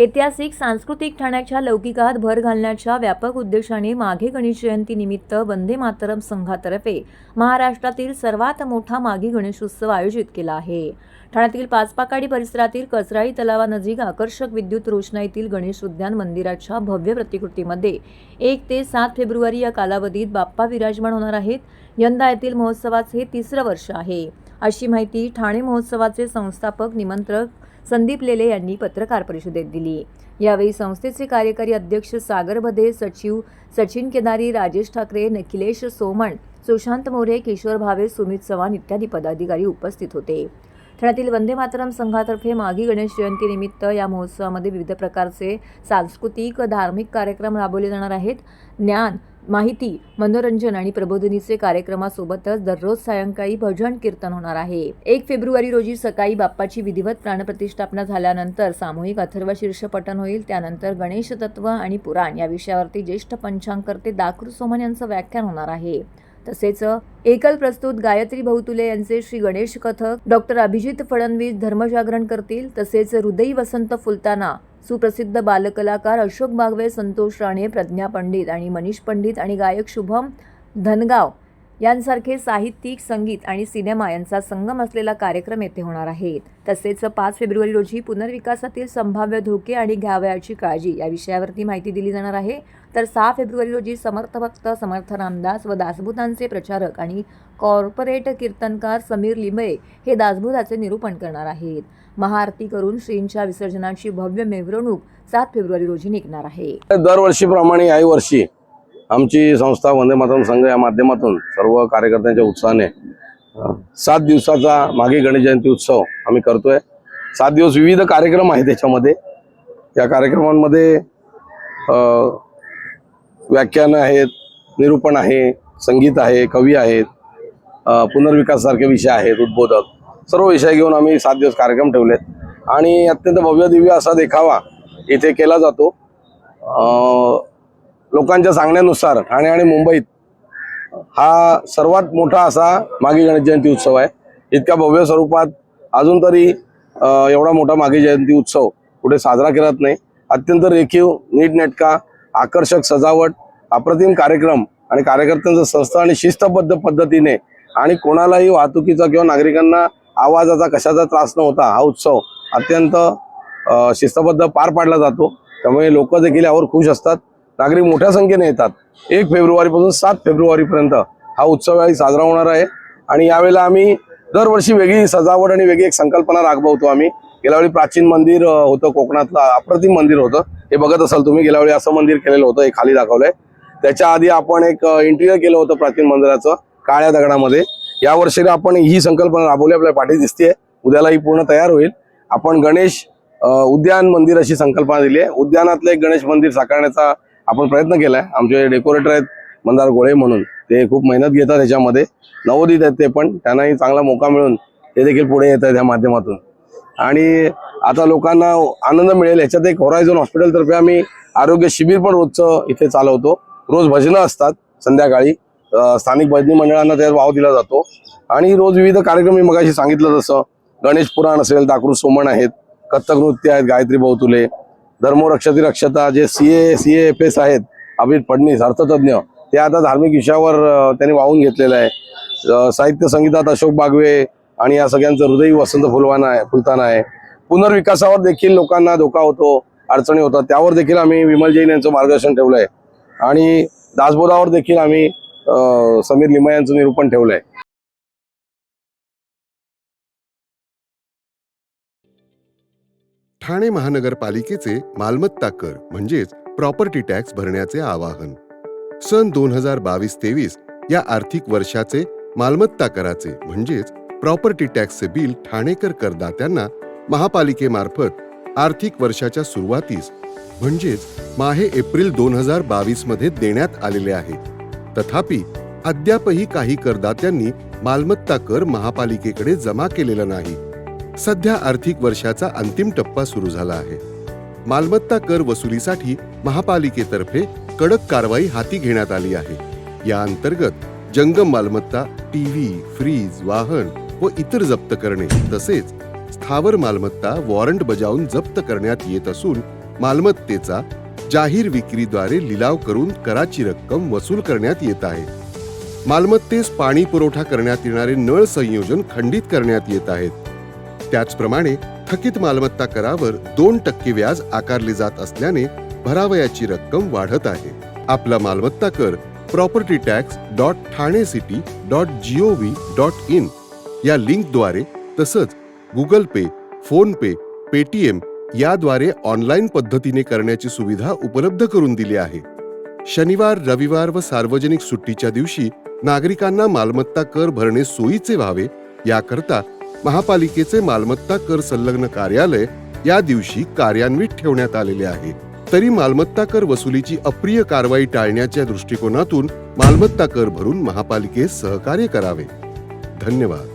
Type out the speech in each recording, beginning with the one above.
ऐतिहासिक सांस्कृतिक ठाण्याच्या लौकिकात भर घालण्याच्या व्यापक उद्देशाने माघे गणेश जयंती निमित्त वंदे मातरम संघातर्फे महाराष्ट्रातील सर्वात मोठा माघी गणेशोत्सव आयोजित केला आहे। ठाण्यातील पाचपाकाडी परिसरातील कचराई तलावानजीक आकर्षक विद्युत रोषणाईतील गणेश उद्यान मंदिराच्या भव्य प्रतिकृतीमध्ये 1 ते 7 फेब्रुवारी या कालावधीत बाप्पा विराजमान होणार आहेत। यंदा येथील महोत्सवाचे 3रं वर्ष आहे, अशी माहिती ठाणे महोत्सवाचे संस्थापक निमंत्रक संदीप लेले यांनी पत्रकार परिषदेत दिली। यावेळी संस्थेचे कार्यकारी अध्यक्ष सागर भदे, सचिव सचिन केदारी, राजेश ठाकरे, निखिलेश सोमण, सुशांत मोरे, किशोर भावे, सुमित चव्हाण इत्यादी पदाधिकारी उपस्थित होते। ठाण्यातील वंदे मातरम संघातर्फे माघी गणेश जयंती निमित्त या महोत्सवामध्ये विविध प्रकारचे सांस्कृतिक धार्मिक कार्यक्रम राबवले जाणार आहेत। ज्ञान, माहिती, मनोरंजन आणि प्रबोधनीचे कार्यक्रमासोबतच दररोज सायंकाळी भजन कीर्तन होणार आहे। 1 फेब्रुवारी रोजी सकाळी बाप्पाची विधिवत प्राणप्रतिष्ठापना झाल्यानंतर सामूहिक अथर्वशीर्ष पठण होईल। त्यानंतर गणेश तत्व आणि पुराण या विषयावरती ज्येष्ठ पंचांगकर्ते दाकृ सोमन यांचं व्याख्यान होणार आहे। तसेच एकल प्रस्तुत गायत्री बहुतुले यांचे श्री गणेश कथक डॉक्टर अभिजित फडणवीस धर्मजागरण करतील। तसेच हृदयी वसंत फुलताना सुप्रसिद्ध बालकलाकार अशोक बागवे, संतोष राणे, प्रज्ञा पंडित आणि मनीष पंडित आणि गायक शुभम धनगाव यांसारखे साहित्यिक, संगीत आणि सिनेमा यांचा संगम असलेला कार्यक्रम येथे होणार आहेत। तसेच 5 फेब्रुवारी रोजी पुनर्विकासातील संभाव्य धोके आणि घ्यावयाची काळजी या विषयावरती माहिती दिली जाणार आहे। तर 6 फेब्रुवारी रोजी समर्थ भक्त समर्थ रामदास व दासबोधांचे प्रचारक आणि कॉर्पोरेट कीर्तनकार समीर लिंबळे हे दासबोधाचे निरूपण करणार आहेत। महाआरती करून श्रींच्या विसर्जनाची भव्य मिरवणूक 7 फेब्रुवारी रोजी निघणार आहे। दरवर्षीप्रमाणे याही वर्षी आमची संस्था वंदे मातरम संघ या माध्यमातून सर्व कार्यकर्त्यांच्या उत्साहाने 7 दिवसाचा माघी गणेश जयंती उत्सव आम्ही करतोय। 7 दिवस विविध कार्यक्रम आहेत त्याच्यामध्ये। या कार्यक्रमांमध्ये व्याख्यान आहेत, निरूपण आहे, संगीत आहे, कवी आहेत, पुनर्विकासासारखे विषय आहेत, उद्बोधक, सर्व विषय घेऊन आम्ही 7 दिवस कार्यक्रम ठेवलेत आणि अत्यंत भव्य दिव्य असा देखावा इथे केला जातो। लोकांच्या सांगण्यानुसार ठाणे आणि मुंबईत हा सर्वात मोठा असा माघी गणेश जयंती उत्सव आहे। इतक्या भव्य स्वरूपात अजून तरी एवढा मोठा माघी जयंती उत्सव कुठे साजरा केला नाही। अत्यंत रेखीव, नीटनेटका, आकर्षक सजावट, अप्रतिम कार्यक्रम आणि कार्यकर्त्यांचं संस्था आणि शिस्तबद्ध पद्धतीने आणि कोणालाही वाहतुकीचा किंवा नागरिकांना आवाजाचा कशाचा त्रास न होता हा उत्सव अत्यंत शिस्तबद्ध पार पाडला जातो। त्यामुळे लोक देखील यावर खुश असतात। नागरिक मोठ्या संख्येने येतात। 1 फेब्रुवारीपासून 7 फेब्रुवारीपर्यंत हा उत्सव यावेळी साजरा होणार आहे आणि यावेळेला आम्ही दरवर्षी वेगळी सजावट आणि वेगळी एक संकल्पना राबवतो। आम्ही गेल्या वेळी प्राचीन मंदिर होतं, कोकणातलं अप्रतिम मंदिर होतं, हे बघत असाल तुम्ही। गेल्या वेळी असं मंदिर केलेलं होतं, हे खाली दाखवलंय। त्याच्या आधी आपण एक इंटिरियर केलं होतं प्राचीन मंदिराचं काळ्या दगडामध्ये। या वर्षी आपण ही संकल्पना राबवली, आपल्या पाठी दिसतेय। उद्याला ही पूर्ण तयार होईल। आपण गणेश उद्यान मंदिर अशी संकल्पना दिली आहे। उद्यानातलं एक गणेश मंदिर साकारण्याचा आपण प्रयत्न केलाय। आमचे डेकोरेटर आहेत मंदार गोळे म्हणून, ते खूप मेहनत घेतात त्याच्यामध्ये, नवोदित आहेत ते पण, त्यांनाही चांगला मौका मिळून ते देखील पुढे येत आहेत या माध्यमातून। आणि आता लोकांना आनंद मिळेल ह्याच्यात एक होरायझन हॉस्पिटल तर्फे आम्ही आरोग्य शिबिर पण रोजचं इथे चालवतो। रोज भजनं असतात संध्याकाळी, स्थानिक भजनी मंडळांना त्यात वाव दिला जातो आणि रोज विविध कार्यक्रम मी मगाशी सांगितलं तसं गणेश पुराण असेल, दाकृ सोमण आहेत, कथ्थक नृत्य आहेत, गायत्री बहुतुले, धर्मरक्षती रक्षता जे CAFS आहेत, अभिजित फडणवीस अर्थतज्ञ, ते आता धार्मिक विषयावर त्यांनी वाहून घेतलेलं आहे। साहित्य संगीतात अशोक बागवे आणि या सगळ्यांचं हृदयी वसंत फुलताना आहे। पुनर्विकासावर देखील लोकांना धोका होतो, अडचणी होतात, त्यावर देखील आम्ही विमल जैन यांचं मार्गदर्शन ठेवलंय आणि दासबोधावर देखील आम्ही समीर लिंबळे यांचं निरूपण ठेवलंय। ठाणे महानगरपालिकेचे मालमत्ता कर म्हणजेच प्रॉपर्टी टॅक्स भरण्याचे आवाहन। सन 2022-23 या आर्थिक वर्षाचे मालमत्ता कराचे म्हणजेच प्रॉपर्टी टॅक्सचे बिल ठाणेकर करदात्यांना महापालिकेमार्फत आर्थिक वर्षाच्या सुरुवातीस म्हणजेच माहे एप्रिल 2022 मध्ये देण्यात आलेले आहे। तथापि अद्यापही काही करदात्यांनी मालमत्ता कर महापालिकेकडे जमा केलेला नाही। सध्या आर्थिक वर्षाचा अंतिम टप्पा सुरू झाला आहे। मालमत्ता कर वसुलीसाठी महापालिकेतर्फे कडक कारवाई हाती घेण्यात आली आहे। या अंतर्गत जंगम मालमत्ता, टीव्ही, फ्रीज, वाहन व इतर जप्त करणे तसेच स्थावर मालमत्ता वॉरंट बजावून जप्त करण्यात येत असून मालमत्तेचा जाहीर विक्रीद्वारे लिलाव करून कराची रक्कम वसूल करण्यात येत आहे. मालमत्तेस पाणी पुरवठा करण्यात येणारे नळ संयोजन खंडित करण्यात येत आहेत. त्याचप्रमाणे थकीत मालमत्ता करावर 2% व्याज आकारले जात असल्याने भरावयाची रक्कम वाढत आहे. आपला मालमत्ता कर propertytax.thanecity.gov.in या लिंकद्वारे तसंच गुगल पे, फोन पे, पेटीएम याद्वारे ऑनलाईन पद्धतीने करण्याची सुविधा उपलब्ध करून दिली आहे. शनिवार, रविवार व सार्वजनिक सुट्टीच्या दिवशी नागरिकांना मालमत्ता कर भरणे सोयीचे व्हावे याकरता महापालिकेचे मालमत्ता कर संलग्न कार्यालय या दिवशी कार्यान्वित ठेवण्यात आलेले आहे. तरी मालमत्ता कर वसुलीची अप्रिय कारवाई टाळण्याच्या दृष्टिकोनातून मालमत्ता कर भरून महापालिकेस सहकार्य करावे. धन्यवाद.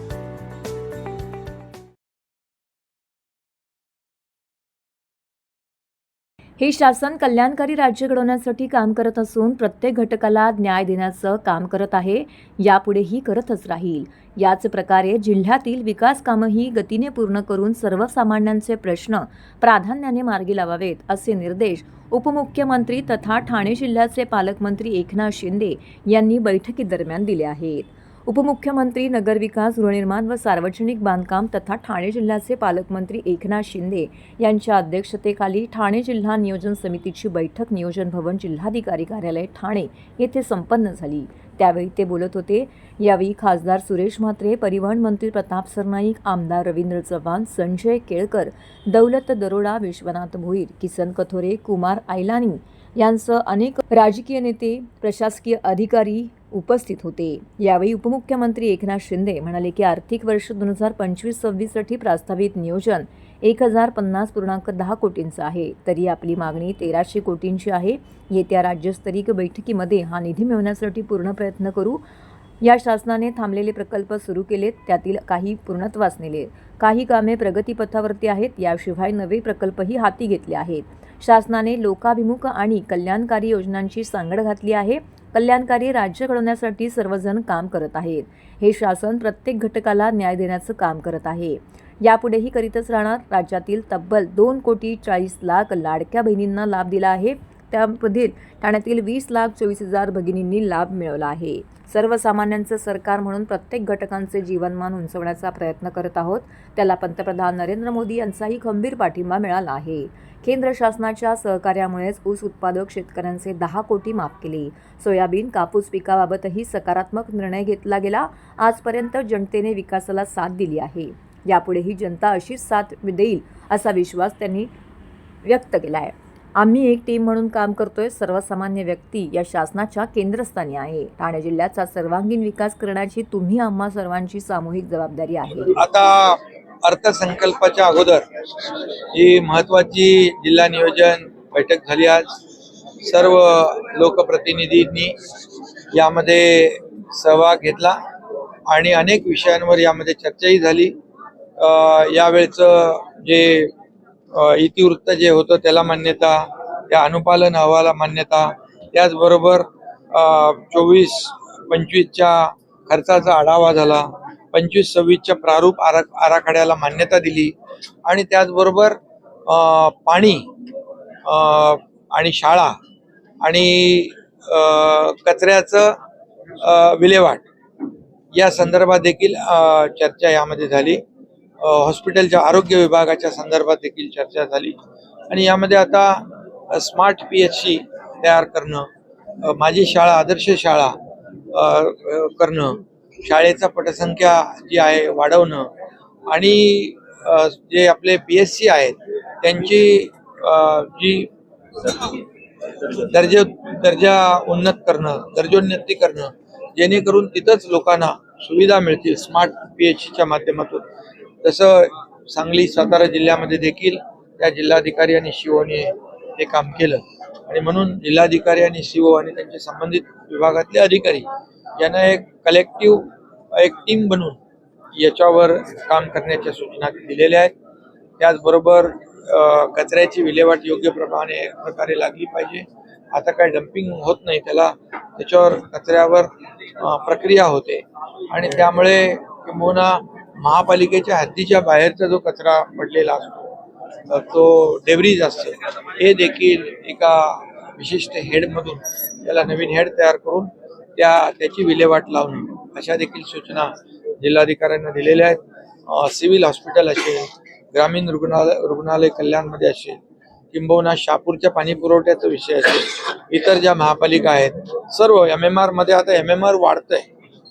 हे शासन कल्याणकारी राज्य घडवण्यासाठी काम करत असून प्रत्येक घटकाला न्याय देण्याचं काम करत आहे. यापुढेही करतच राहील. याच प्रकारे जिल्ह्यातील विकास कामंही गतीने पूर्ण करून सर्वसामान्यांचे प्रश्न प्राधान्याने मार्गी लावावेत असे निर्देश उपमुख्यमंत्री तथा ठाणे जिल्ह्याचे पालकमंत्री एकनाथ शिंदे यांनी बैठकीदरम्यान दिले आहेत. उपमुख्यमंत्री नगरविकास, गृहनिर्माण व सार्वजनिक बांधकाम तथा ठाणे जिल्ह्याचे पालकमंत्री एकनाथ शिंदे यांच्या अध्यक्षतेखाली ठाणे जिल्हा नियोजन समितीची बैठक नियोजन भवन जिल्हाधिकारी कार्यालय ठाणे येथे संपन्न झाली. त्यावेळी ते बोलत होते. यावेळी खासदार सुरेश म्हात्रे, परिवहन मंत्री प्रताप सरनाईक, आमदार रवींद्र चव्हाण, संजय केळकर, दौलत दरोडा, विश्वनाथ भोईर, किसन कथोरे, कुमार आयलानी यांसह अनेक राजकीय नेते, प्रशासकीय अधिकारी उपस्थित होते. यावेळी उपमुख्यमंत्री एकनाथ शिंदे म्हणाले की आर्थिक वर्ष 2025-26 साठी प्रस्तावित नियोजन 1050.10 कोटींचं आहे. तरी आपली मागणी 1300 कोटींची आहे. येत्या राज्यस्तरीय बैठकीमध्ये हा निधी मिळवण्यासाठी पूर्ण प्रयत्न करू. या शासनाने थांबलेले प्रकल्प सुरू केलेत, त्यातील काही पूर्णत्वास नेले, काही कामे प्रगतीपथावरती आहेत. याशिवाय नवे प्रकल्पही हाती घेतले आहेत. शासनाने लोकाभिमुख आणि कल्याणकारी योजनांची सांगड घातली आहे. कल्याणकारी राज्य घडवण्यासाठी सर्वजण काम करत आहेत. हे शासन प्रत्येक घटकाला न्याय देण्याचं काम करत आहे. यापुढेही करीतच राहणार. राज्यातील तब्बल 2,40,00,000 लाडक्या बहिणींना लाभ दिला आहे. त्यामध्ये ठाण्यातील 20,24,000 भगिनींनी लाभ मिळवला आहे. सर्वसामान्यांचं सरकार म्हणून प्रत्येक घटकांचे जीवनमान उंचवण्याचा प्रयत्न करत आहोत. त्याला पंतप्रधान नरेंद्र मोदी यांचाही खंबीर पाठिंबा मिळाला आहे. केंद्र शासनाच्या सहकार्यामुळेच ऊस उत्पादक शेतकऱ्यांचे 10 कोटी माफ केले. सोयाबीन, कापूस पिकाबाबतही सकारात्मक निर्णय घेतला गेला. आजपर्यंत जनतेने विकासाला साथ दिली आहे. यापुढेही जनता अशीच साथ देईल असा विश्वास त्यांनी व्यक्त केला आहे. आम्ही एक टीम म्हणून काम करतोय. सर्वसामान्य व्यक्ती या शासनाच्या केंद्रस्थानी आहे. ठाणे जिल्ह्याचा सर्वांगीण विकास करण्याची तुम्ही आम्हा सर्वांची सामूहिक जबाबदारी आहे. आता अर्थसंकल्पाच्या अगोदर ही महत्त्वाची जिल्हा नियोजन बैठक झाली. आज सर्व लोकप्रतिनिधींनी यामध्ये सहभाग घेतला आणि अनेक विषयांवर यामध्ये चर्चाही झाली. यावेळचं जे इतिवृत्त जे होतं त्याला मान्यता, त्या अनुपालन अहवाला मान्यता, त्याचबरोबर 24-25च्या खर्चाचा आढावा झाला, 25-26च्या प्रारूप आराखड्याला मान्यता दिली आणि त्याचबरोबर पाणी आणि शाळा आणि कचऱ्याचं विल्हेवाट या संदर्भात देखील चर्चा यामध्ये झाली. हॉस्पिटलच्या आरोग्य विभागाच्या संदर्भात देखील चर्चा झाली आणि यामध्ये आता स्मार्ट PHC तयार करणं, माझी शाळा आदर्श शाळा करणं, शाळेचा पटसंख्या जी आहे वाढवणं आणि जे आपले PSC आहेत त्यांची जी दर्जा उन्नत करणं, दर्जोन्नती करणं, जेणेकरून तिथंच लोकांना सुविधा मिळतील स्मार्ट PHCच्या माध्यमातून. तसं सांगली, सातारा जिल्ह्यामध्ये देखील त्या जिल्हाधिकारी आणि COने हे काम केलं आणि म्हणून जिल्हाधिकारी आणि CO आणि त्यांचे संबंधित विभागातले अधिकारी यांना एक कलेक्टिव्ह एक टीम बनवून याच्यावर काम करण्याच्या सूचना दिलेल्या आहेत. त्याचबरोबर कचऱ्याची विल्हेवाट योग्य प्रकारे लागली पाहिजे. आता काय डम्पिंग होत नाही, त्याच्यावर कचऱ्यावर प्रक्रिया होते आणि त्यामुळे किंबहुना महापालिकेच्या हद्दीच्या बाहेरचा जो कचरा पडलेला असतो तो डेब्रीज असतो हे देखील एका विशिष्ट हेडमधून त्याला नवीन हेड तयार करून त्याची विल्हेवाट लावणं अशा देखील सूचना जिल्हाधिकाऱ्यांना दिलेल्या आहेत. सिव्हिल हॉस्पिटल असेल, ग्रामीण रुग्णालय कल्याणमध्ये असेल, किंबहुना शहापूरच्या पाणी पुरवठ्याचा विषय असेल, इतर ज्या महापालिका आहेत सर्व MMR मध्ये आता MMR वाढतंय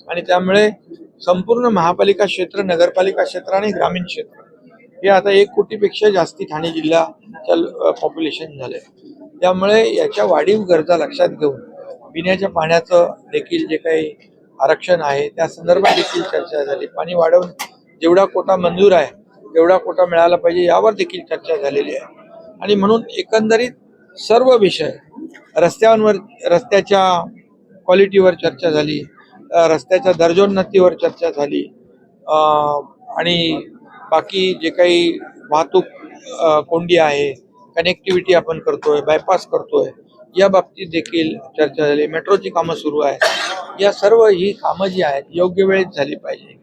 आणि त्यामुळे संपूर्ण महापालिका क्षेत्र, नगरपालिका क्षेत्र आणि ग्रामीण क्षेत्र हे आता 1 कोटीपेक्षा जास्ती ठाणे जिल्ह्याच्या पॉप्युलेशन झालंय. त्यामुळे याच्या वाढीव गरजा लक्षात घेऊन पिण्याच्या पाण्याचं देखील जे काही आरक्षण आहे त्या संदर्भात देखील चर्चा झाली. पाणी वाढवून जेवढा कोटा मंजूर आहे तेवढा कोटा मिळाला पाहिजे यावर देखील चर्चा झालेली आहे. आणि म्हणून एकंदरीत सर्व विषय रस्त्याच्या क्वालिटीवर चर्चा झाली, रस्त्याच्या दर्जोन्नतीवर चर्चा झाली आणि बाकी जे काही वाहतूक कोंडी आहे, कनेक्टिव्हिटी आपण करतोय, बायपास करतोय या बाबतीत देखील चर्चा झाली. मेट्रोची कामं सुरू आहेत. या सर्व ही कामं जी आहेत योग्य वेळेत झाली पाहिजे.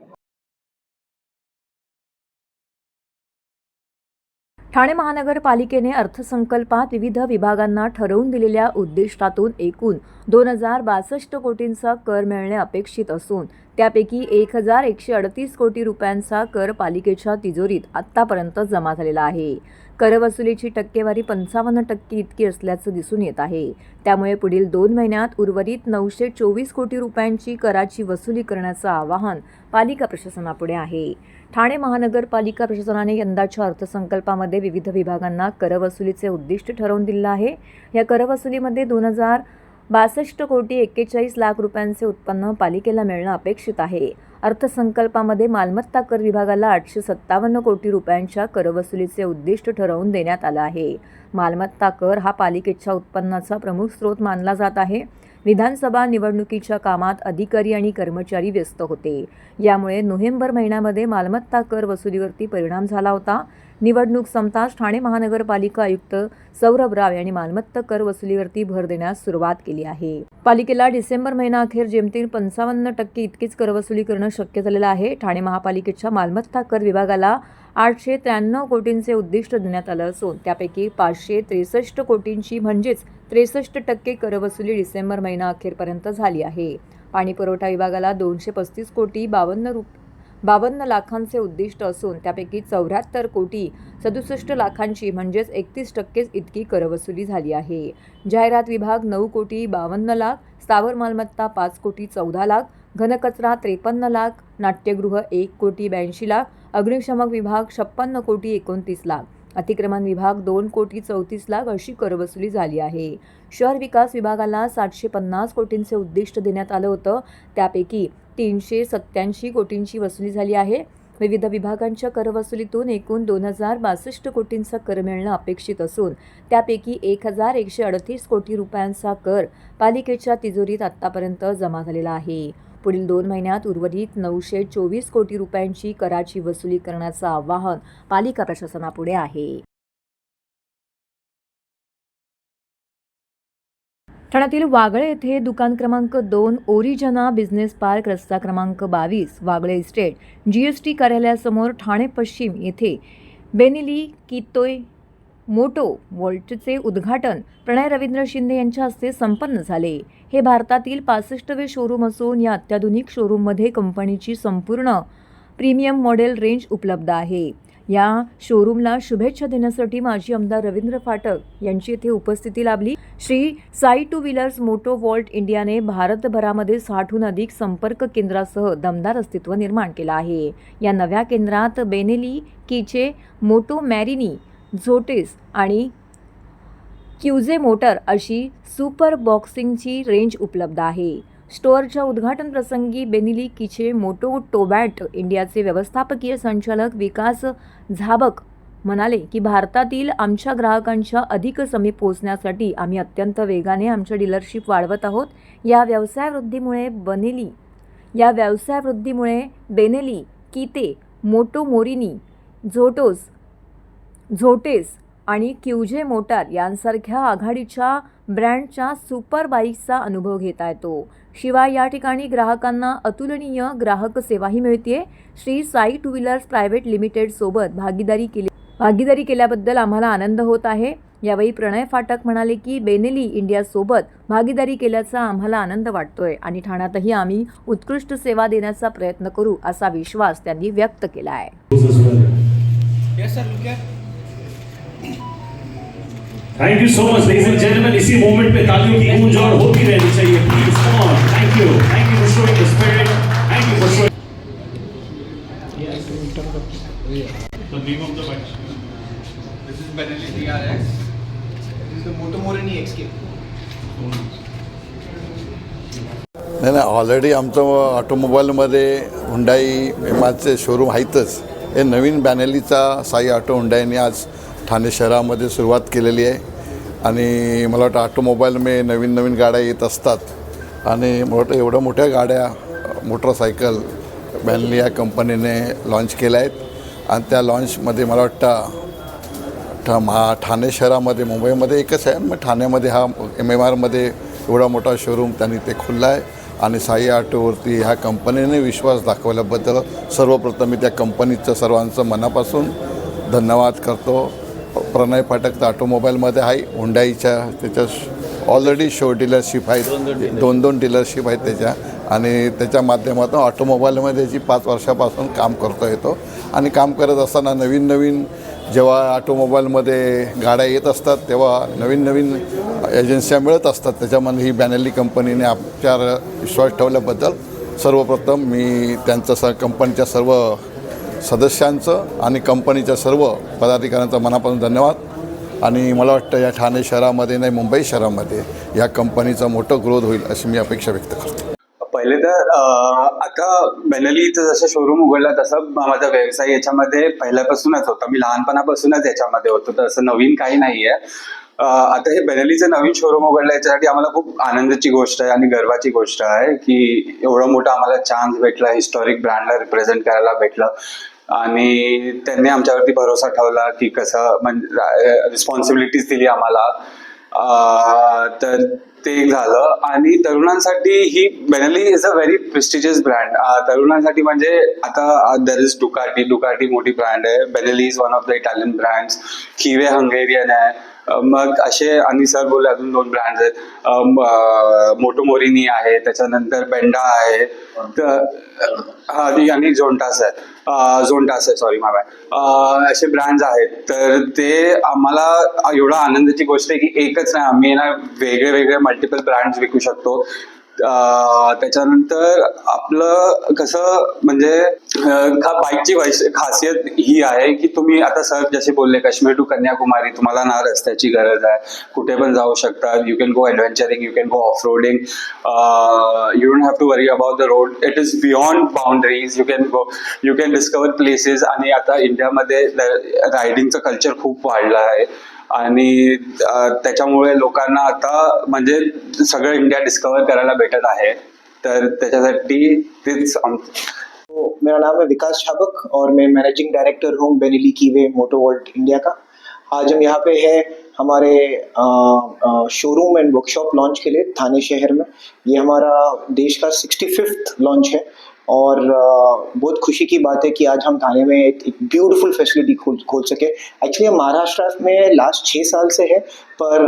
ठाणे महानगरपालिकेने अर्थसंकल्पात विविध विभागांना ठरवून दिलेल्या उद्दिष्टातून एकूण 2062 कोटींचा कर मिळणे अपेक्षित असून त्यापैकी 1138 कोटी रुपयांचा कर पालिकेच्या तिजोरीत आत्तापर्यंत जमा झालेला आहे. करवसुलीची टक्केवारी 55% इतकी असल्याचं दिसून येत आहे. त्यामुळे पुढील 2 महिन्यात उर्वरित 924 कोटी रुपयांची कराची वसुली करण्याचं आवाहन पालिका प्रशासनापुढे आहे. ठाणे महानगरपालिका प्रशासनाने यंदाच्या अर्थसंकल्पामध्ये विविध विभागांना करवसुलीचे उद्दिष्ट ठरवून दिलं आहे. या करवसुलीमध्ये 2062 कोटी 41 लाख रुपयांचे उत्पन्न पालिकेला मिळणं अपेक्षित आहे. अर्थसंकल्पामध्ये मालमत्ता कर विभागाला 857 कोटी रुपयांच्या करवसुलीचे उद्दिष्ट ठरवून देण्यात आलं आहे. मालमत्ता कर हा पालिकेच्या उत्पन्नाचा प्रमुख स्रोत मानला जात आहे. विधानसभा निवडणुकीच्या कामात अधिकारी आणि कर्मचारी व्यस्त होते. यामुळे नोव्हेंबर महिन्यामध्ये मालमत्ता कर वसुलीवरती परिणाम झाला होता. निवडणूक संपताच ठाणे महानगरपालिका आयुक्त सौरभ राव यांनी मालमत्ता कर वसुलीवरती भर देण्यास सुरुवात केली आहे. पालिकेला डिसेंबर महिनाअखेर जेमतेम 55% इतकीच करवसुली करणं शक्य झालेलं आहे. ठाणे महापालिकेच्या मालमत्ता कर विभागाला 893 कोटींचे उद्दिष्ट देण्यात आलं असून त्यापैकी 563 कोटींची म्हणजेच 63% करवसुली डिसेंबर महिनाअखेरपर्यंत झाली आहे. पाणी पुरवठा विभागाला 235 कोटी 52 लाखांचे उद्दिष्ट असून त्यापैकी 74 कोटी 67 लाखांची म्हणजेच 31% इतकी करवसुली झाली आहे. जाहिरात विभाग 9 कोटी 52 लाख, स्थावर मालमत्ता 5 कोटी 14 लाख, घनकचरा 53 लाख, नाट्यगृह 1 कोटी 82 लाख, अग्निशमक विभाग 56 कोटी 29 लाख, अतिक्रमण विभाग 2 कोटी 34 लाख अशी करवसुली झाली आहे. शहर विकास विभागाला 750 कोटींचे उद्दिष्ट देण्यात आलं होतं. त्यापैकी 387 कोटींची वसुली झाली आहे. विविध विभागांच्या करवसुलीतून एकूण 2062 कोटींचा कर मिळणं अपेक्षित असून त्यापैकी 1138 कोटी रुपयांचा कर पालिकेच्या तिजोरीत आत्तापर्यंत जमा झालेला आहे. पुढील 2 महिन्यात उर्वरित 924 कोटी रुपयांची कराची वसुली करण्याचं आवाहन पालिका प्रशासनापुढे आहे. ठाण्यातील वागळे येथे दुकान क्रमांक 2 ओरिजना बिझनेस पार्क रस्ता क्रमांक 22 वागळे इस्टेट GST कार्यालयासमोर ठाणे पश्चिम येथे बेनिली कितोय मोटो वॉल्टचे उद्घाटन प्रणय रवींद्र शिंदे यांच्या हस्ते संपन्न झाले. हे भारतातील 65वे शोरूम असून या अत्याधुनिक शोरूममध्ये कंपनीची संपूर्ण प्रीमियम मॉडेल रेंज उपलब्ध आहे. या शोरूमला शुभेच्छा देण्यासाठी माजी आमदार रवींद्र फाटक यांची येथे उपस्थिती लाभली. Shri Sai two wheelers Moto Vault इंडियाने भारतभरामध्ये 60हून अधिक संपर्क केंद्रासह दमदार अस्तित्व निर्माण केलं आहे. या नव्या केंद्रात बेनेली कीचे मोटो मॅरिनी झोटेस आणि क्युझे मोटर अशी सुपर बॉक्सिंगची रेंज उपलब्ध आहे. स्टोअरच्या उद्घाटन प्रसंगी बेनिली कीचे मोटो टोबॅट इंडियाचे व्यवस्थापकीय संचालक विकास झाबक म्हणाले की भारतातील आमच्या ग्राहकांच्या अधिक समीप पोहोचण्यासाठी आम्ही अत्यंत वेगाने आमच्या डीलरशिप वाढवत आहोत. या व्यवसाय वृद्धीमुळे बेनेली कीते मोटो मोरिनी झोटेस आणि क्युझे मोटार यांसारख्या आघाडीच्या ब्रँडच्या सुपर बाईक्सचा अनुभव घेता येतो. शिवाय या ठिकाणी ग्राहकांना अतुलनीय ग्राहक सेवाही मिळते. Shri Sai two wheelers private limited सोबत भागीदारी केली भागीदारी केल्याबद्दल आम्हाला आनंद होत आहे. यावेळी प्रणय फाटक म्हणाले की बेनेली इंडियासोबत भागीदारी केल्याचा आम्हाला आनंद वाटतोय आणि ठाण्यातही आम्ही उत्कृष्ट सेवा देण्याचा प्रयत्न करू असा विश्वास त्यांनी व्यक्त केला आहे. Yes, sir, look at. Thank you so much ladies end gentleman. इसी मोमेंट पे तालियों की गूंज और होती रहनी चाहिए. Please come on. Thank you for showing the spirit. Thank you for showing the name of the bike. This is Benelli DRX. This is the Motomorini XK. नाही already आमचं ऑटोमोबाईलमध्ये हुंडाई एमाचे शोरूम आहेतच. हे नवीन बॅनेलीचा साई ऑटो हुंडाईने आज ठाणे शहरामध्ये सुरुवात केलेली आहे आणि मला वाटतं ऑटोमोबाईलमध्ये नवीन नवीन गाड्या येत असतात आणि मला वाटतं एवढ्या मोठ्या गाड्या मोटरसायकल बॅनेली या कंपनीने लॉन्च केल्या आहेत आणि त्या लॉन्चमध्ये मला वाटतं ठाणे शहरामध्ये मुंबईमध्ये एकच आहे, मग ठाण्यामध्ये हा MMRमध्ये एवढा मोठा शोरूम त्यांनी ते खुल्ला आहे आणि साई ऑटोवरती ह्या कंपनीने विश्वास दाखवल्याबद्दल सर्वप्रथम मी त्या कंपनीचं सर्वांचं मनापासून धन्यवाद करतो. प्रणय फाटक तर ऑटोमोबाईलमध्ये आहे, हुंडाईच्या त्याच्या ऑलरेडी शो डीलरशिप आहेत, दोन डीलरशिप आहेत त्याच्या आणि त्याच्या माध्यमातून ऑटोमोबाईलमध्ये जी 5 वर्षापासून काम करतो येतो आणि काम करत असताना नवीन जेव्हा ऑटोमोबाईलमध्ये गाड्या येत असतात तेव्हा नवीन एजन्स्या मिळत असतात. त्याच्यामध्ये ही बॅनेली कंपनीने आमच्यावर विश्वास ठेवल्याबद्दल सर्वप्रथम मी त्यांचं कंपनीच्या सर्व सदस्यांचं आणि कंपनीच्या सर्व पदाधिकाऱ्यांचं मनापासून धन्यवाद आणि मला वाटतं या ठाणे शहरामध्ये नाही मुंबई शहरामध्ये या कंपनीचा मोठं ग्रोथ होईल अशी मी अपेक्षा व्यक्त करतो. पहिले तर आता बेनेलीचं जसं शोरूम उघडलं तसं माझा व्यवसाय याच्यामध्ये पहिल्यापासूनच होता. मी लहानपणापासूनच याच्यामध्ये होतो, तर असं नवीन काही नाही आहे. आता हे बेनेलीचं नवीन शोरूम उघडलं याच्यासाठी आम्हाला खूप आनंदाची गोष्ट आहे आणि गर्वाची गोष्ट आहे की एवढं मोठं आम्हाला चान्स भेटला, हिस्टॉरिक ब्रँडला रिप्रेझेंट करायला भेटलं आणि त्यांनी आमच्यावरती भरोसा ठेवला की कसं म्हणजे रिस्पॉन्सिबिलिटीज दिली आम्हाला. तर ते एक झालं आणि तरुणांसाठी ही Benelli is a very prestigious brand. तरुणांसाठी म्हणजे आता देर इज डुकाटी मोठी ब्रँड आहे. Benelli is one of the Italian brands. Keeway हंगेरियन आहे. मग असे आणि सर बोलले अजून 2 ब्रँड्स आहेत. मोटोमोरिनी आहे, त्याच्यानंतर बेंडा आहे आणि झोंटास आहे सॉरी माय असे ब्रँड्स आहेत. तर ते आम्हाला एवढा आनंदाची गोष्ट आहे की एकच नाही, आम्ही ना वेगळे मल्टिपल ब्रँड्स विकू शकतो. त्याच्यानंतर आपलं कसं म्हणजे बाईकची खासियत ही आहे की तुम्ही आता सर जसे बोलले काश्मीर टू कन्याकुमारी तुम्हाला ना रस्त्याची गरज आहे, कुठे पण जाऊ शकता. You can go adventuring, you can go off roading, you don't have to worry about the road. It is beyond boundaries. You can discover places आणि आता इंडियामध्ये रायडिंगचं कल्चर खूप वाढलं आहे आणि त्याच्यामुळे लोकांना आता म्हणजे सगळं इंडिया डिस्कवर करायला भेटत आहे. तर त्याच्यासाठी तेच तो मेरा नाम है विकास छाबक और मैं मैनेजिंग डायरेक्टर हूँ बेनेली कीवे मोटोवर्ल्ड इंडिया का. आज हम यहाँ पे हैं हमारे शोरूम एंड वर्कशॉप लॉन्च के लिए थाने शहर में. ये हमारा देश का 65th लॉन्च है और बहुत खुशी की बात है कि आज हम थाने में एक ब्यूटीफुल फैसिलिटी खोल सके. एक्चुअली हम महाराष्ट्र में लास्ट 6 साल से है, पर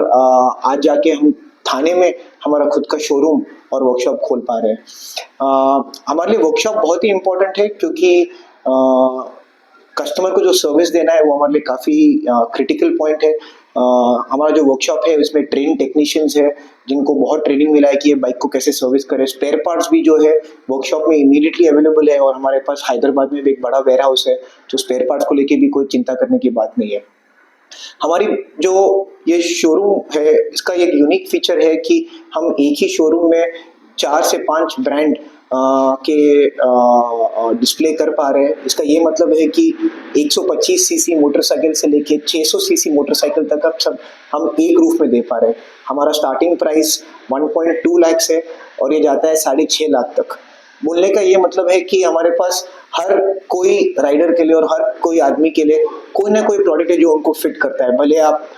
आज जाके हम थाने में हमारा खुद का शोरूम और वर्कशॉप खोल पा रहे हैं. हमारे लिए वर्कशॉप बहुत ही इम्पोर्टेंट है क्योंकि कस्टमर को जो सर्विस देना है वो हमारे लिए काफ़ी क्रिटिकल पॉइंट है. हमारा जो वर्कशॉप है उसमें ट्रेन टेक्नीशियंस है जिनको बहुत ट्रेनिंग मिला है कि ये बाइक को कैसे सर्विस करें. स्पेयर पार्ट्स भी जो है वर्कशॉप में इमीडिएटली अवेलेबल है और हमारे पास हैदराबाद में भी एक बड़ा वेयर हाउस है, तो स्पेयर पार्ट्स को लेके भी कोई चिंता करने की बात नहीं है. हमारी जो ये शोरूम है इसका एक यूनिक फीचर है कि हम एक ही शोरूम में 4 से 5 ब्रांड के डिस्प्ले कर पा रहे हैं. इसका ये मतलब है कि 125 सीसी मोटरसाइकिल से लेके 600 सीसी मोटरसाइकिल तक अब सब हम एक रूफ में दे पा रहे हैं. हमारा स्टार्टिंग प्राइस 1.2 लाख है और ये जाता है 6.5 लाख तक. बोलने का ये मतलब है कि हमारे पास हर कोई राइडर के लिए और हर कोई आदमी के लिए कोई ना कोई प्रोडक्ट है जो उनको फिट करता है. भले आप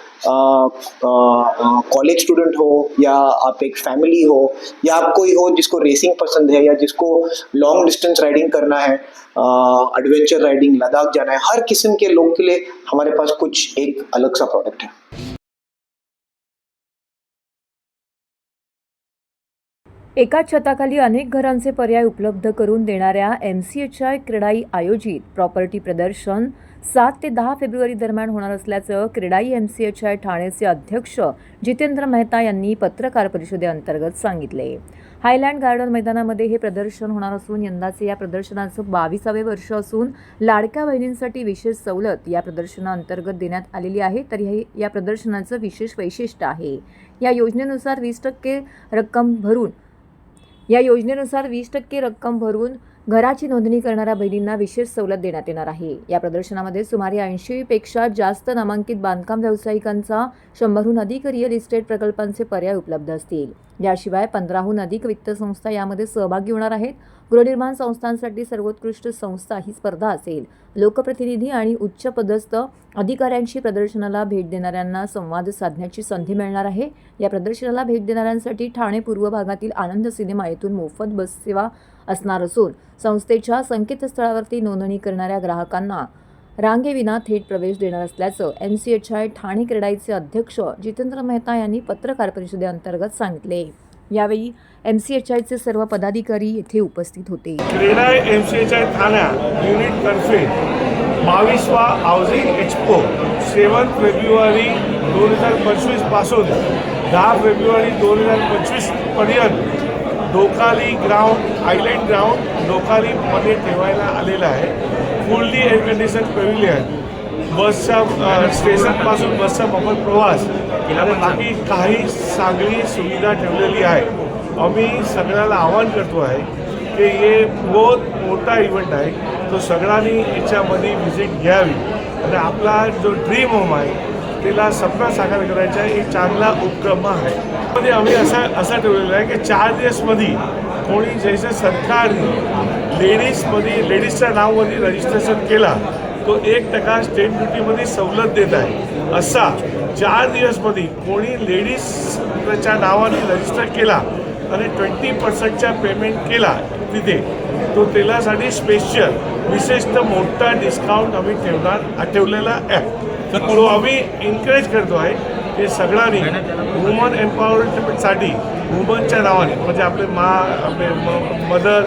कॉलेज स्टूडेंट हो या आप एक फैमिली हो या आप कोई हो जिसको रेसिंग पसंद है या जिसको लॉन्ग डिस्टेंस राइडिंग करना है, एडवेंचर राइडिंग, लद्दाख जाना है, हर किस्म के लोग के लिए हमारे पास कुछ एक अलग सा प्रोडक्ट है। एकाच छताखाली अनेक घरांचे पर्याय उपलब्ध करून देणाऱ्या MCHI क्रेडाई आयोजित प्रॉपर्टी प्रदर्शन 7 ते 10 फेब्रुवारी दरम्यान होणार असल्याचं क्रेडाई MCHI ठाणेचे अध्यक्ष जितेंद्र मेहता यांनी पत्रकार परिषदेअंतर्गत सांगितले. हायलँड गार्डन मैदानामध्ये हे प्रदर्शन होणार असून यंदाचे या प्रदर्शनाचं 22वे वर्ष असून लाडक्या बहिणींसाठी विशेष सवलत या प्रदर्शनाअंतर्गत देण्यात आलेली आहे. तर हे या प्रदर्शनाचं विशेष वैशिष्ट्य आहे. या योजनेनुसार 20% रक्कम भरून घराची नोंदणी करणाऱ्या बहिणींना विशेष सवलत देण्यात येणार आहे. या प्रदर्शनामध्ये सुमारे 80 पेक्षा जास्त नामांकित बांधकाम व्यावसायिकांचा 100हून अधिक रिअल इस्टेट प्रकल्पांचे पर्याय उपलब्ध असतील. याशिवाय 15हून अधिक वित्त संस्था यामध्ये सहभागी होणार आहेत. गृहनिर्माण संस्थांसाठी सर्वोत्कृष्ट संस्था ही स्पर्धा असेल. लोकप्रतिनिधी आणि उच्चपदस्थ अधिकाऱ्यांशी प्रदर्शनाला भेट देणाऱ्यांना संवाद साधण्याची संधी मिळणार आहे. या प्रदर्शनाला भेट देणाऱ्यांसाठी ठाणे पूर्व भागातील आनंद सिनेमा येथून मोफत बस सेवा असणार असून संस्थेच्या संकेतस्थळावरती नोंदणी करणाऱ्या ग्राहकांना रांगेविना थेट प्रवेश देणार असल्याचं MCHI ठाणे क्रेडाईचे अध्यक्ष जितेंद्र मेहता यांनी पत्रकार परिषदेअंतर्गत सांगितले. यावेळी MCHIचे सर्व पदाधिकारी येथे उपस्थित होते. क्रेडाई MCHI ठाणे युनिटतर्फे 22वा हाऊसिंग एक्सपो 7 फेब्रुवारी 2025 पासून 10 फेब्रुवारी 2025 पर्यंत डोकाली ग्राउंड आयलँड ग्राउंड डोकालीमध्ये ठेवायला आलेला आहे. फुल्ली एअर कंडिशन पॅव्हिलियन, बसच्या स्टेशनपासून बसचा मोफत प्रवास आणि बाकी काही चांगली सुविधा ठेवलेली आहे. आम्ही सगळ्याला आवाहन करतो आहे की हे बहुत मोठा इव्हेंट आहे, तो सगळ्यांनी याच्यामध्ये व्हिजिट घ्यावी आणि आपला जो ड्रीम होम आहे त्याला सपना साकार करायचा एक चांगला उपक्रम आहे. मध्ये आम्ही असा ठेवलेला आहे की 4 दिवसमध्ये कोणी जैसे सरकारने लेडीजच्या नावामध्ये रजिस्ट्रेशन केला तो 1% स्टेट ड्युटीमध्ये सवलत देत आहे. असा 4 दिवसमध्ये कोणी लेडीजच्या नावाने रजिस्टर केला आणि 20%चा पेमेंट केला तिथे तो त्यासाठी स्पेशल विशेषतः मोठा डिस्काउंट आम्ही ठेवलेला आहे. तो आम्ही एनकरेज करतो आहे की सगळ्यांनी वुमन एम्पॉवरमेंटसाठी वुमनच्या नावाने म्हणजे आपले मदर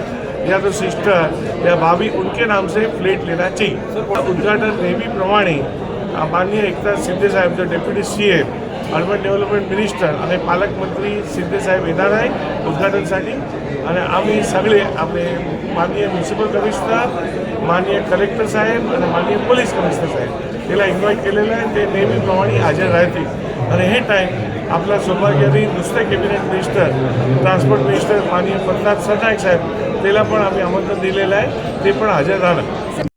या तो सिस्टर या भाभी उनके नाम से फ्लैट लेना चाहिए. उद्घाटन नेहमीप्रमाणे माननीय एकनाथ शिंदे साहेब जो deputy CM urban development minister आणि पालकमंत्री शिंदे साहेब येणार आहे उद्घाटनासाठी. आणि आम्ही सगळे आपले माननीय म्युन्सिपल कमिशनर, माननीय कलेक्टर साहेब आणि माननीय पोलीस कमिशनर साहेब त्याला इन्व्हाइट केलेलं आहे. ते नेहमीप्रमाणे हजर राहतील. आणि हे टाईम आपला सौभाग्याने दुसरे कॅबिनेट मिनिस्टर ट्रान्सपोर्ट मिनिस्टर माननीय पद्मनाथ सरनाईक साहेब त्याला पण आम्ही आमंत्रण दिलेलं आहे, ते पण हजर राहणार.